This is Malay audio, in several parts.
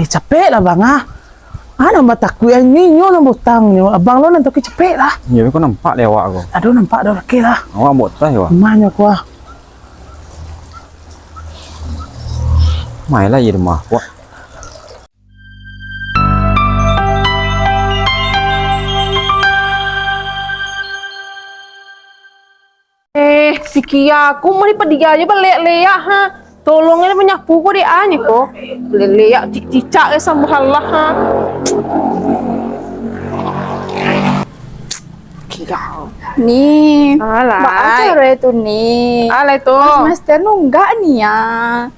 Capek lah bang ah. Nampak takut yang ninyo nang butang nyo. Abang lo nanti capek lah. Ya, aku nampak lewat aku. Aduh nampak dah laki lah. Awak botah ya. Rumahnya aku ah. Mai lah di rumah. Wah. Si Kia, aku mau dia aja balik-leak ha. Tolongnya menyapu kok dia aja kok. Leak cicak sama halah ha. Kia. Nih, Alay. Mbak acara itu nih. Alay tu. Semester nunggak nih ya.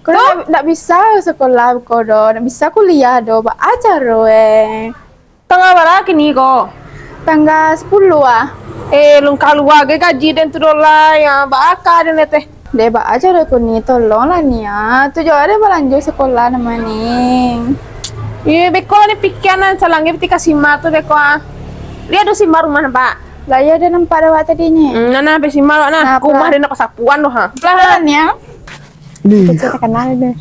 Kalau nggak bisa sekolah kau do, nggak bisa kuliah do, Mbak acara Tengah berapa kini kok? tanggal 10 ah. Lung keluar ke gaji dan tu dolar yang bakar dan teh. Deh Mbak acara aku nih, tolonglah nih ya. Tujuh ada lanjut sekolah nama nih. Beko lah ni pikiran calangnya peti kasih mar tu beko ah. Lihat tu simar rumah nampak. Lah ya ada nampak ada waktu tadinya. Nana pe simar nah. Rumah dia nak kesapuan tu ha. Pelan ya. Nih. Kita kenal deh.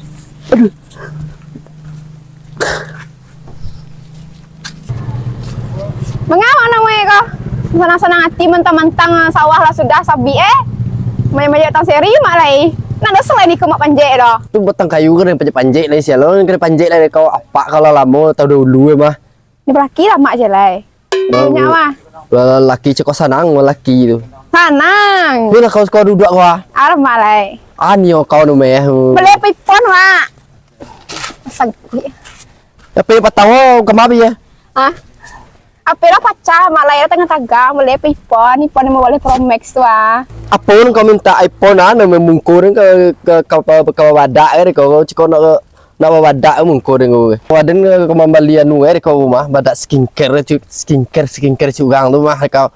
Mengapa namanya kau? Senang-senang hati mentang-mentang sawah lah sudah sabi Maya-maya tak seri mak lai. Nada selain di kemak panjek dah. Tu batang kayu kan panjek lah sial. Lo kena panjek lah kau apa kalau lama tahu dulu mah. Ni berlaki lah mak je lai. Punya mah. Laki cekok sanang laki tu. Sanang. Ni lah kau duduk kau. Arah mak lai. Anio kau nu meh. Boleh pipon mak. Sakit. Tapi patau kemabi ya. Ah. Apa lah pacar mak lai tengah tagang boleh pipon. Ni pon mau boleh Pro Max tu ah. Apa pun kau minta iPhone memungkur ke wadak kau cekok nak wadak mungkur kau. Wadan kau membeli anu kau mah wadak skincare cugang tu mah kau.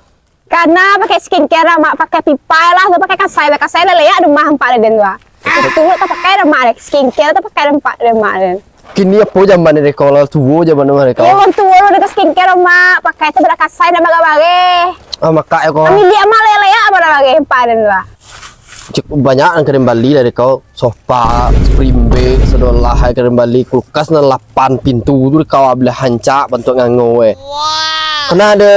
Karena pakai skincare mak pakai pipa lah, tu pakai kasai leyak rumah empat den dua. Itu tak pakai mak skincare tak pakai empat mak. Kini apa zaman ni kau tua zaman mana kau? Ya orang tua dekat skincare mak pakai tu berak kasai dan bagai-bagai. Maka kau. Kami dia mak leyak apa bagai empat den dua. Cukup banyak yang kirim Bali dari kau sofa, spring bed, sedolah kirim Bali kulkas na 8 pintu tu kau boleh hancak bentuk nganggo Kena ada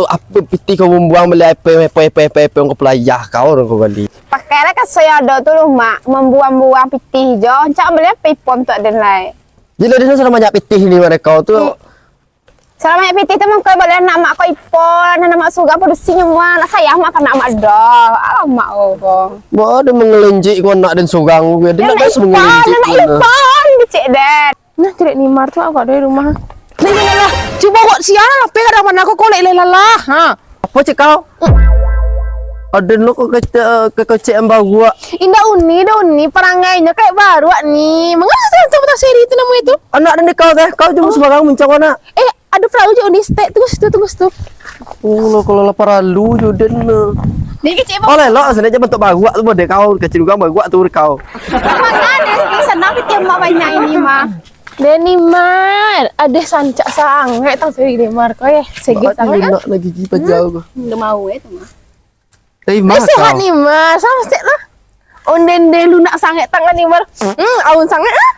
apa piti kau membuang beli apa kau pelayah kau orang kau Bali. Pakailah kasai ada tu mak membuang-buang piti hijau, cak beli pipon tu den lai. Jadi dia sana banyak pitih ni mereka tu. Selama piti tu mak kau boleh nak mak kau ipon, nak mak suga produksinya mak, nak sayang mak nak mak dah. Alamak kau. Bah ada mengelenjik kau nak dan sorang dia nak kas mengelenjik. Nak ipon, cik den. Nah, tidak nimar tu agak dari rumah. Lah, cuba kok siapa lah pe ada mana aku kolek lelah ha. Apa cik kau? Ada nak kau cek ambau gua. Indah uni perangainya kayak baru ni. Mengapa sama seri itu nama itu? Anak dan kau teh, kau cuma sembarang mencak anak. Ada perahu je uni step tunggu tu. Oh, kalau lapar lu jodan. Ni kecil Oh, lelok sebenarnya bentuk bagua tu boleh kau kecil juga bagua tu kau. Mana di sana piti mak banyak ini mah. Deni mar, ada sancak sangat tang seri demar kau segit sangat. Nak lagi jipa jauh. Udah mau tu mah. Tapi mah Sehat ni mar, sama set lah. Onden de lu nak sangat tangan ni mar. Awun sangat ah.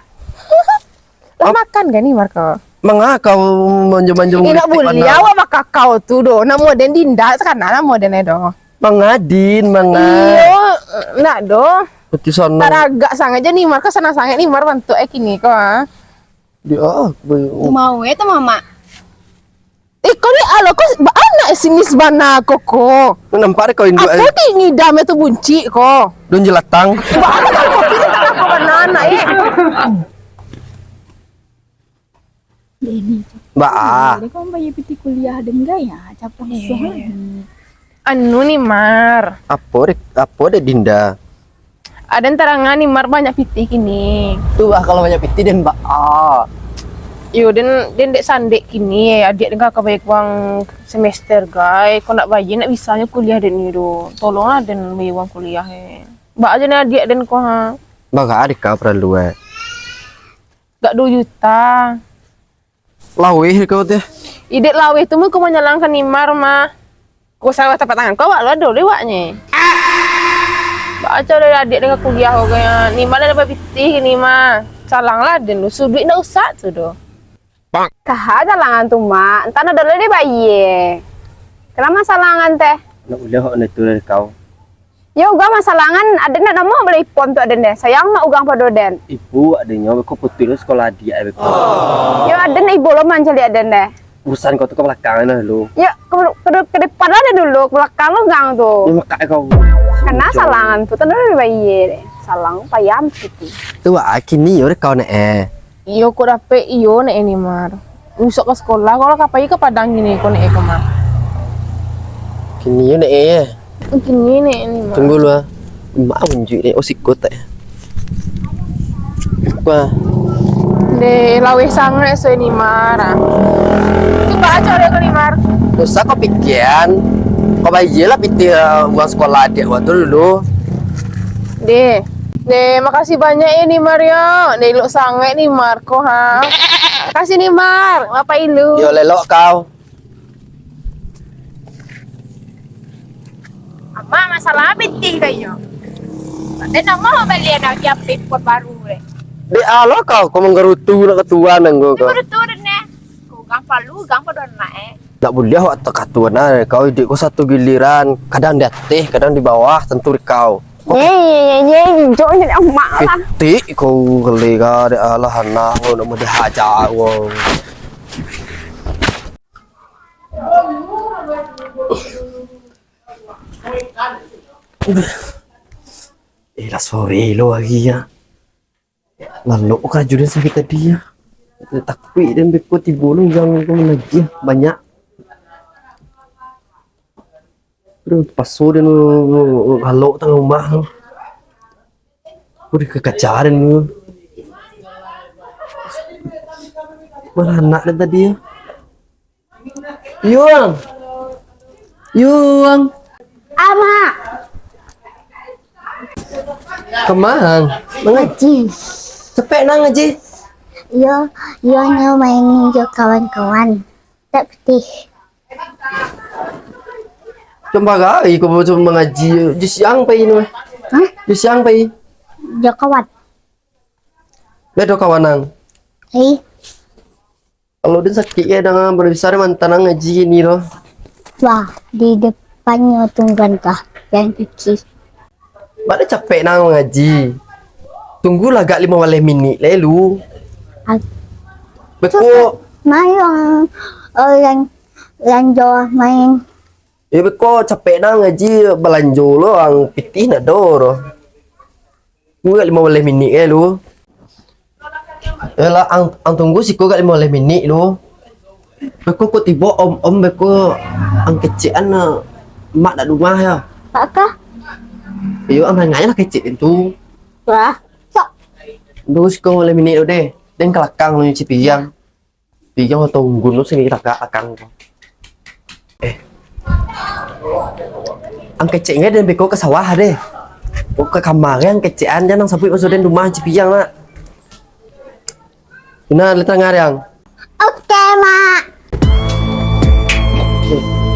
Lah makan kan ni mar kau? Mengapa kau manjung-manjung? Ina boleh awak makan kau tu do. Nak moden dinda sekarang nak moden do. Mangadin, Iyo, nak do. Peti sana. Taragak sangat je ni mar kau sana sangat ni mar bantu kini kau ah. Dia Mau tu mama. Kau ni alo kau anak sini sebana koko. nampak kau induk. Aku ni ngidam itu bunci ko. Don jelatang. Ba aku tak kopi tak aku banana Mbak Kau bayar piti kuliah dan gaya capung Anu ni mar. Apa dek Dinda? Ada terangan ni mar banyak pitik ini. Tuh kalau banyak piti dan Mbak Yo den dek sandek kini adik dengan kau bayar uang semester guys. Kau nak bayar nak bisanya kuliah den ni do. Tolonglah den bayar uang kuliah Mbak aja nak adik den kau ha. Mbak adik kau perlu Gak 2 juta. Lawih kau teh. Ide lawih tu kau menyalangkan ni mar mah. Kau salah tapak tangan kau wak lo ada lewatnya. Mbak aja ada adik dengan kuliah kau kaya. Ni mana dapat pitih ni mah. Salang lah den lu duit nak usah tu do. Kah salangan tu mak. Entar ada dulu bayi. Kenapa salangan teh? Nak boleh hok netu dari kau. Ya uga masalangan ada nak nama boleh pom tu ada deh. Sayang mak ugang pada den. Ibu adanya beko putih sekolah dia beko. Ya ada nak ibu lo mancali ada deh. Urusan kau tu ke belakang lah lu. Ya ke depan ada dulu, ke belakang lo gang tu. Ni makai kau. Karena salangan tu tanda dari bayi deh. Salang payam gitu. Tu kini yo kau nak Iyo ko dapet iyo nek ini mar. Usok ke sekolah kalau kapai ke Padang gini ko nek ke mar. Kini yo nak Gini nek ini mar. Tunggu lu ah. Mak unjuk ni sikut tak. Apa? De lawe sangat so ini mar. Tu baca dia ko ni mar. Usah kau pikiran. Kau bayi lah piti uang sekolah dia waktu dulu. De makasih banyak ini Mario. De ilok sangat ni Mar ko ha. Kasih ni Mar. Apa ilu? Yo lelok kau. Ama masalah binti kayo. Dan nama beli anak yang pipot baru deh. Di alo kau menggerutu nak ketua nanggo kau. Baru tu deh. Kau gang palu, gang pada nak Tak boleh awak tak ketua nah. Kau ide kau satu giliran. Kadang di atas, kadang di bawah. Tentu kau. Chỗ như ông mạ Cái tí cô lì ra để là hẳn nào nó mới hạ trả wow. Lah sore lo lagi ya. Lalu kan judan sakit tadi ya. Tapi dan beko tiba lo yang lagi banyak. Terus pas sore lo halo tengah rumah lo. Udah kekacaran lo. Mana anak dan tadi ya? Yuang. Yuang. Ama Kemang. Ngaji. Cepet nang ngaji. Yo main jo kawan-kawan. Tak putih. Coba gak, kau cuma mengaji. Di siang pai ni. Hah? Di siang pai. Jo kawan. Bedo kawanang. Hei, Kalau dia sakit ya dengan berbesar mantan ngaji ni loh. wah di depannya tunggan kah yang cuci. Mana capek nang ngaji. Tunggulah gak 15 minit lalu. Ag- Beko. Main yang jo main. Ya beko capek nang ngaji belanja lo ang pitih nak dor. Tunggu 15 minit lalu. Yalah ang tunggu siko gak 15 minit lo. Beko kok tiba om beko ang kecian mak nak rumah ya. Pakkah? Yo ang nanya lah kecil itu. Wah, sok. Terus kau 15 minit deh. Dan kelakang lo nyuci piang. Piang atau tunggu lo sini tak akang. Ang kecilnya dan beko ke sawah deh. Ke kamar yang kecian jangan sampai masuk dan rumah nyuci piang nak. Nah, lihat tengah yang. Oke, Mak.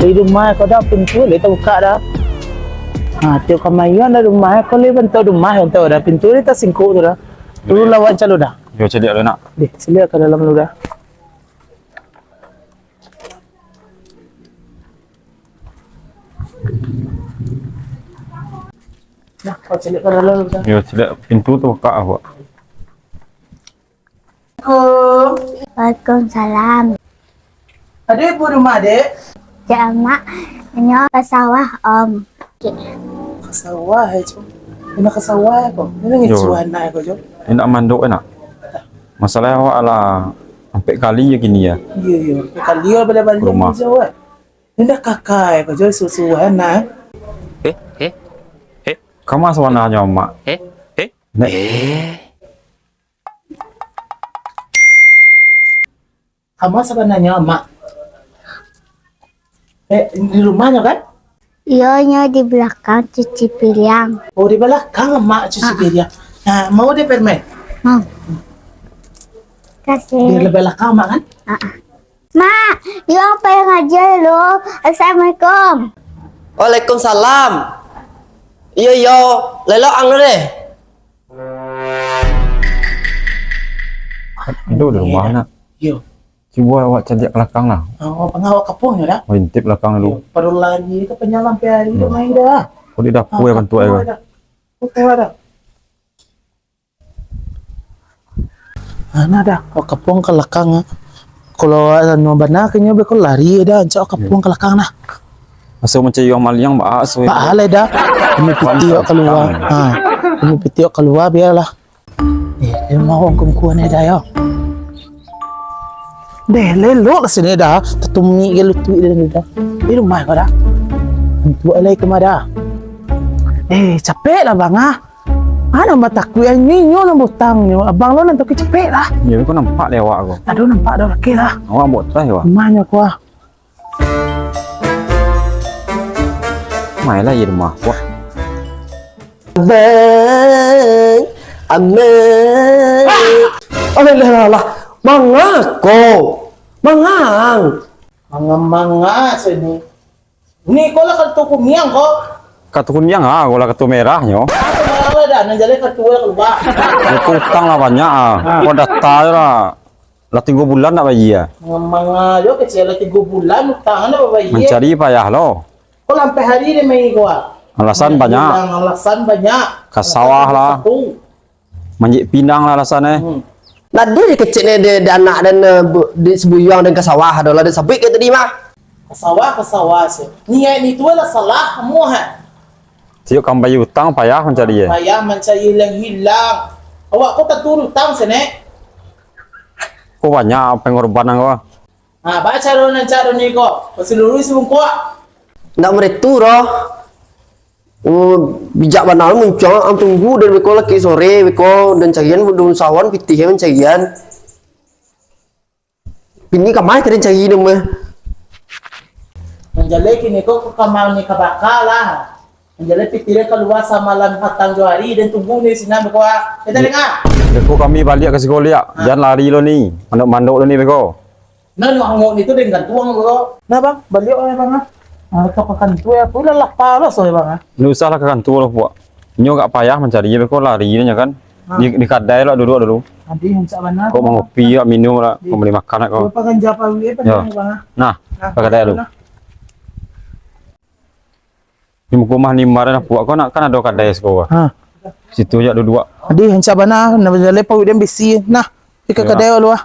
Di rumah kau dah pintu le tu buka dah. Ha, tio kamayan dah rumah kau le bentuk rumah yang tu dah pintu ni tak singkuk tu dah. Dulu lawan calo dah. Yo cedik lo nak. Deh, selia ke dalam lu dah. Nah, kau selia ke dalam lu dah. Yo cedik pintu tu buka awak. Oh, Waalaikumsalam. ada ibu rumah dek. Ya, Mak. Nyo ke sawah, Om. Ke sawah tu. Ini ke sawah kau. Ini ngicuan nak kau jo. Ini nak manduk nak. Masalah awak lah sampai kali ya gini ya. Ya, ya. Kali dia balik-balik Rumah. jawab. Ini dah kakak kau jo susuhan nak. Kamu sebenarnya mak. Nek. Kamu sebenarnya mak. Di rumahnya kan? Nyo di belakang cuci piring. Oh, di belakang mak cuci piring. Nah, mau di permen? Mau. Di Kasih. belakang mak kan? Mak, yang pengen ngajar lo. Assalamualaikum. Waalaikumsalam. Iyo, lelok ang lo deh. Itu di rumah nak. Yo. Coba awak cari ke belakang lah. Oh, pengawal kapung ya dah. Intip belakang dulu. Yo, perlu lari ke penyalam hari itu main dah. Kau di dapur ya bantu aku. Oke, ada. Ana dah, kau kapung ke belakang. Kalau anu benar kenya be kau lari dah, cak kapung ke belakang nah. Masuk mencari orang maliang bah asal. Pak Ale dah. Kami piti keluar. Kami piti keluar biarlah. Dia mau orang kumkuan dah yo. Deh, lelok lah sini dah. Tetumi ke lutut dia dah. Di rumah kau dah. Untuk alai ke mana? Capek lah bang ah. Ana mata ku yang ninyo na butang nyo. Abang lo nanti capek lah. Ya, kau nampak dia awak aku. Aduh nampak dah laki lah. Awak buat teh awak. Rumahnya ku ah. Mai lah di rumah. Wah, Abang, lah, mangako, mangang. Manga sini. Ni kau lah kalau tu miang kau. katukun yang aku lah ketu merahnya. Sembarang lah dah. Nanjale ketua keluar. Aku utang lah banyak Kau data lah. Lah 3 bulan nak bayar ya. Manga yo kecil lah 3 bulan utang ada bayi. Mencari payah lo. Kau sampai hari ni main kau. Alasan banyak. Alasan banyak. Ke sawah lah. Manjik pinang lah alasannya. Nah dia kecil ni dia anak dan di sebuyang dan ke sawah adalah dia sabit ke tadi mah. Ke sawah sih. Niat ni tu lah salah semua ha. Tiap kamu bayar utang payah mencari ya. Payah mencari hilang. Awak kau tak turun utang sini. Kau banyak pengorbanan kau. Baca cara ni kau. Seluruh sebelum kau. Nak meretu roh. Bijak banal muncul am tunggu dan beko lagi sore beko dan cagian budun sawan pitih cagian. Pini kamai keren cagi ni mah. Menjalai kini kau ke kamar ni kabakal lah. Menjalai pitih keluar sama malam hatang johari dan tunggu ni sinan beko. Kita dengar. Beko kami balik ke sekolah ya. Jangan lari lo ni. Manduk lo ni beko. Nah, nu hangot ni tu dengan tuang beko. Nah bang, balik oleh bang ah. Kau akan tu ya, pula lah pala soalnya bang ah. Ni usah lah ke kantor lo buat. Nyo gak payah mencari ya beko lari ni kan. Di kedai lah dulu. Nanti hendak mana? Kau mau ngopi ya, minum lah. Kau beli makan lah kau. Kau pakai japa wih bang ah. Nah, ke kedai dulu. Di muka mah ni marah buat kau nak kan ada kedai sekolah. Situ aja dua. Nanti hendak mana? Nak jalan pawai dia besi. Nah, ke kedai lu ah.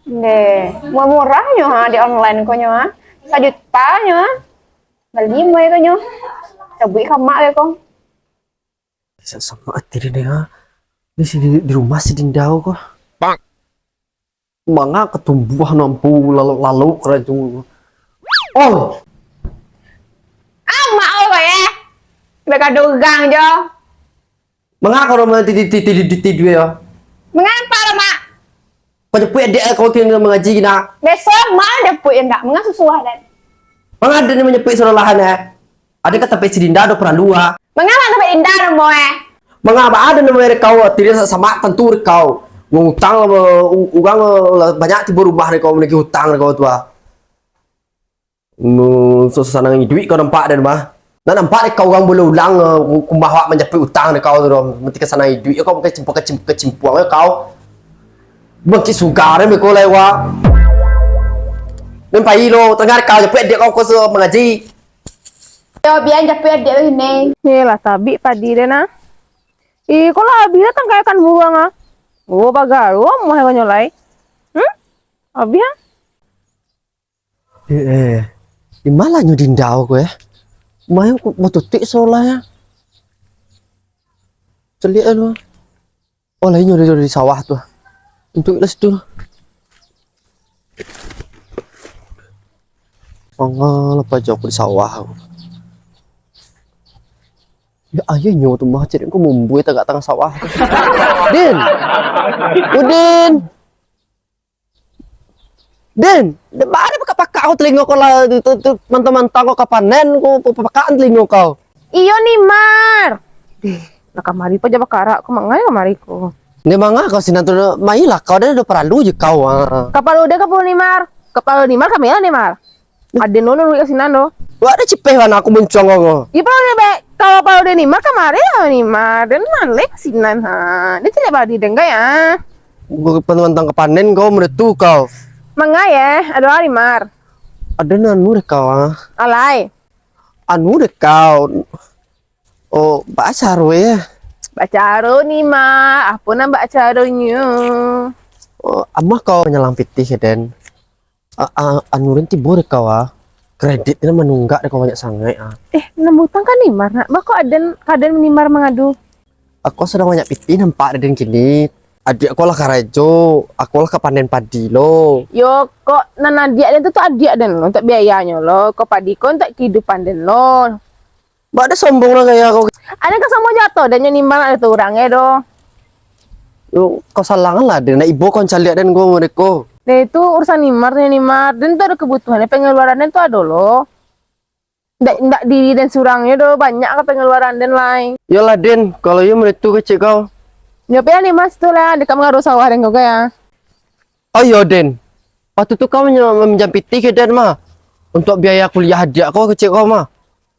Deh, murah-murahnya ha di online ko nyo ha. 1 juta nyo ha. Bali mo ko nyo. Sabi ka mak ko. Sama tiri ni ha. Di rumah si Dindau ko. Bang. Manga ketumbuhan nampu lalu kerajung. Oh. Mak ko ya. Beka dugang jo. Manga kalau mau di dua ya. Mengapa mak? Kau cepet adik kau tinggal mengaji nak. Besok mak ada pun enggak mengapa susah dan. Manga ada namanya pek serolahan ya. Ada kata pek si Dinda ada perlu ha. Mengapa sampai indah mo Mengapa ada namanya kau tidak sama tentu kau. Ngutang ugang banyak tiba rumah kau memiliki hutang kau tua. Susah nang duit kau nampak dan mah. Nah nampak kau orang boleh ulang kumbah menjadi utang kau tu mesti kesana duit kau pakai kecimpuang kau. Bagi sugar ni kau lewat. Dan pai lo tengah kau cepet dia kau kau mengaji. Yo biar cepet dia ini. Ni lah tabi padi dia na. Kalau habis datang kayak kan buang ah. Oh bagar, mau yang nyolai. Habis ah? Di malah nyudin dau ko ya. Mayo mau tutik soalnya. Celik anu. Oh lain nyuri di sawah tuh. Untuk les tu. Pangal apa jauh di sawah. Ya ayah nyo tu mah cari aku membuat agak tengah sawah. Din. Udin. Din, mana pakai aku telinga kau lah tu mantap-mantap kau kapanen kau pakai telinga kau. Iyo nih Mar. Nak kamari pa jaba kara ko mangay kamari ko. Ni manga kau sinan tu mai lah kau dah perlu je kau. Kapalo de kapalo ni Mar. Kapalo ni Mar kami lah ni Mar. Ada nono kasi nando. Wah ada cepeh mana aku mencong kau. Ipalo ni be. Kalau udah Nimar kemarin lah Nimar dan nalek sinan ha. Dia tidak badi dengga ya. Gue penentang kepanen kau meretu kau. Mangga ya, ada Nimar. Ada anu deh kau ah. Alai. Anu deh kau. Oh, bahasa ya. Baca aro Nimar, apa nak baca aronya? Oh, amah kau penyelang pitih ya Den. Anu nanti boleh kau ah. Kreditnya menunggak deh kau banyak sangat ah. Nembutang kan Nimar nak. Bako aden Nimar mengadu. Aku sedang banyak pitih nampak Den kini. Adik aku lah karejo, aku lah kepanen padi lo. Yo kok nana dia dan tu adik dan lo untuk biayanya lo. Kok padi kau untuk kehidupan dan lo. Mbak ada sombong lah kayak kau. Ada kan semua jatuh dan yang Nimar ada tu orangnya do. Yo, kau salangan lah Den. Nah, ibu kau cari Den gue mereka. Nah itu urusan Nimar dan tu ada kebutuhannya pengeluarannya tu ada lo. Ndak diri dan surangnya do banyak kan pengeluaran dan lain. Yo lah Den, kalau yo meretu kecil kau. Nyobain nih mas tuh lah, dekat mengaruh sawah dan kau ya. Oh yo Den, waktu itu kau meminjam pitih ke Den mah untuk biaya kuliah adik kau kecil kau mah.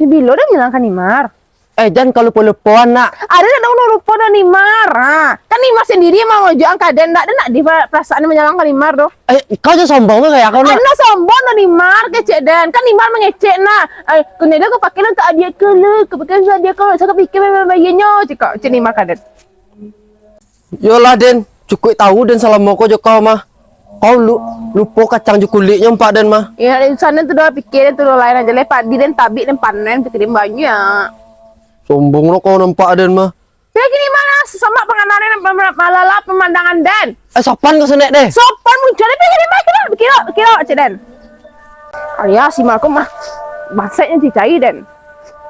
Ini bilo udah nyelangkan Nimar. Dan kalau lupa nak. Ada nak lupa dan Nimar. Kan Nimar sendiri mau ngojok kaden ndak ada nak di perasaan menyalahkan Nimar doh. Kau jangan sombong lah kayak kau nak. Anda sombong dan Nimar kecek dan kan Nimar mengecek nak. Kemudian kau pakai untuk adik ke lu, kau pakai untuk adik kau. Saya pikir memang bayinya cakap cek Nimar kaden. Yolah Den, cukup tahu Dan salah mau kau kau mah. Kau lupa kacang kulitnya empat Den mah. Ya di sana tu doa pikir tu doa lain aja lepas di dan tabik dan panen pikirin banyak. Sombong lo kau nampak Den mah. Ya gini mana sama pengantaran malala pemandangan dan. Sopan kau senek deh. Sopan muncul tapi gini mah kira cek dan. Alias si Marco mah bahasanya cicai dan.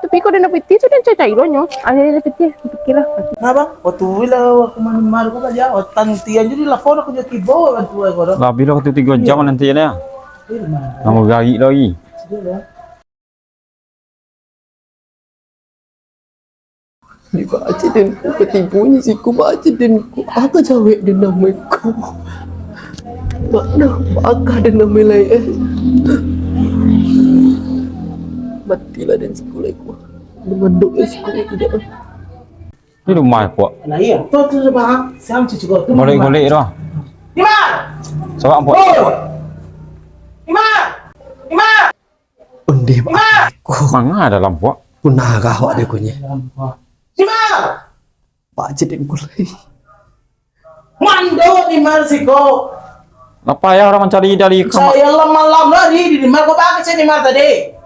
Tapi kau dah nak piti tu dan cicai donya. Akhirnya piti pikirlah. Nah bang, waktu wila aku mana ko ba dia, o tantian jadi lapor aku jadi tibo kan tu ko. Lah bila waktu 3 jam nanti ya. Kamu gari lagi. Di baca Den, ketipunya si ku baca Den, ku agak cawek Den nama ku. Mana agak Den nama lain Matilah Den sekolah ku. Menduk sekolah tidak. Ini rumah puak. Lah iya, tu bang, sam cuci ko. Golek-golek dah. Nimar. Sebab puak. Nimar. Undi aku. Mangga dalam puak. Punah kau ada kunya. Nimar. Baca Den kulai. Mando Nimar siko. Apa ya orang mencari dari Saya lama-lama lari di Nimar ko bakit si Nimar tadi?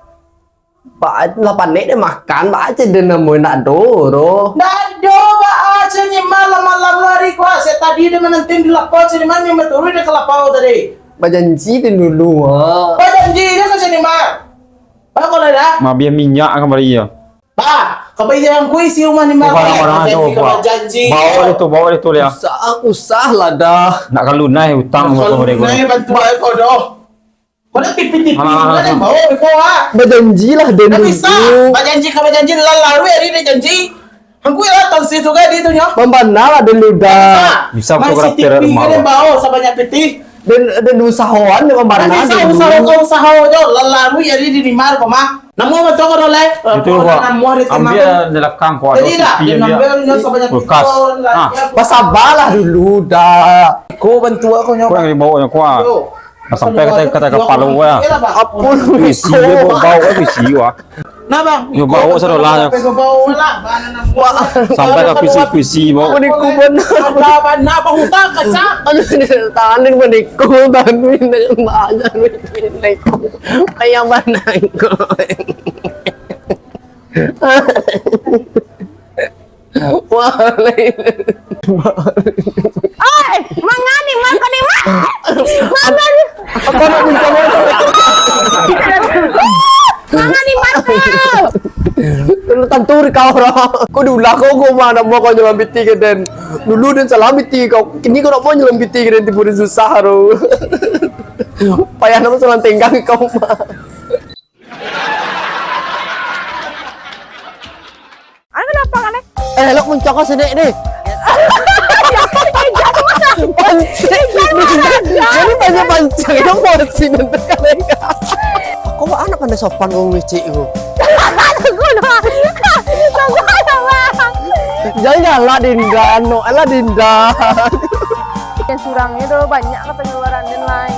Baca lapan nek dia makan baca Den nama nak doro. Nado ba si Nimar lama-lama lari ko. Saya tadi dia menentin di lapor si Nimar yang betul dia ke lapor tadi. Berjanji Den dulu ah. Janji dia ke si Nimar. Ba ko dah. Mabia minyak kembali ya. Ba, kabayan ko si rumah Nimar. Orang-orang tu puak. Janji. Bawa itu ya. Usah lah dah. Nak kalau naik hutang Kalau sama mereka. naik bantu aku doh. Kau tipi-tipi mana bawa ko ah. Berjanji lah Den Tak dulu. bisa. Berjanji kau berjanji lalu hari ni janji. Aku ya tahun situ kan di tu nya. Membana lah dulu dah. Bisa Masih fotografer tipi rumah. kan bawa sebanyak peti. Dan usahawan dengan membana Nanti dulu. usaha jo lalu hari di Nimar ko mah. Namu betul ko dole. Itu puak. Ambil nelakang kuat. Jadi dah, dia ngambil nya sebanyak Bekas. Pasabalah dulu dah. Ko bantu aku nya. Kau yang dibawa yang kuat. Sampai kata kepala gua. Apun Visi dia bawa visi gua. Nah bang. Yo bawa sadolah. Ko bawa lah. Sampai ke visi bawa. Meniku benar. Nah apa hutang kaca. Tahan meniku dan banyak meniku. Ayam mana ko. Wah, Oi, mangani makan ni mah. Mangani. aku nak mencoba. Mangani makan. Tentu kau orang. Kau dulu kau mana mau kau nyelam biti ke Den. Dulu Den salah biti kau. Kini kau nak mau nyelam biti ke Den tipu susah ro. Payah nama selang tenggang kau mah. Ada kenapa kan? Elok mencoba sedek deh. Pancing. Jadi banyak pancing. Itu porsi nanti kalian. Kau anak pandai sopan kau ngecik kau. Aku lah. Jangan Dinda, no, alah Dinda. Dan surangnya tuh banyak katanya luaran dan lain.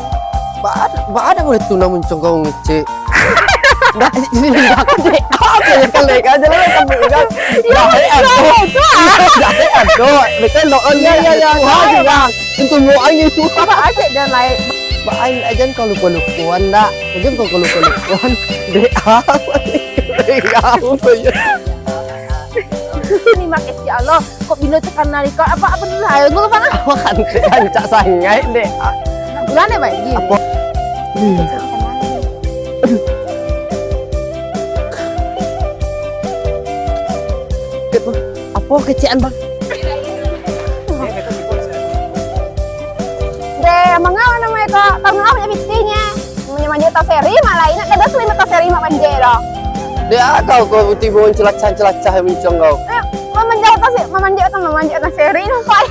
Ba ada boleh tunang muncung kau ngecek. Dah ini dah kan dek. Apa ya kelek aja lah kamu kan. Dah aduh. Mereka lo ya. Wah, untuk mau angin tu. Apa aja dan lain. Bain aja kau lupa-lupuan dah. Mungkin kau lupa-lupuan. Dek apa? Dek apa ya? Ini mak ya Allah, kok bila tekan nalika apa dulu ayo dulu mana? Apa kan cak sangai dek. Bulan ya bayi. Apa? Apa kecian bang? Deh, mengapa namanya kok? Kalau ngapa punya buktinya? Namanya manja tas seri malah ini ada selima tas seri mak manja dong. Dia kau tiba celacah yang mencong kau. Memanja tas seri, memanja tas seri nampak.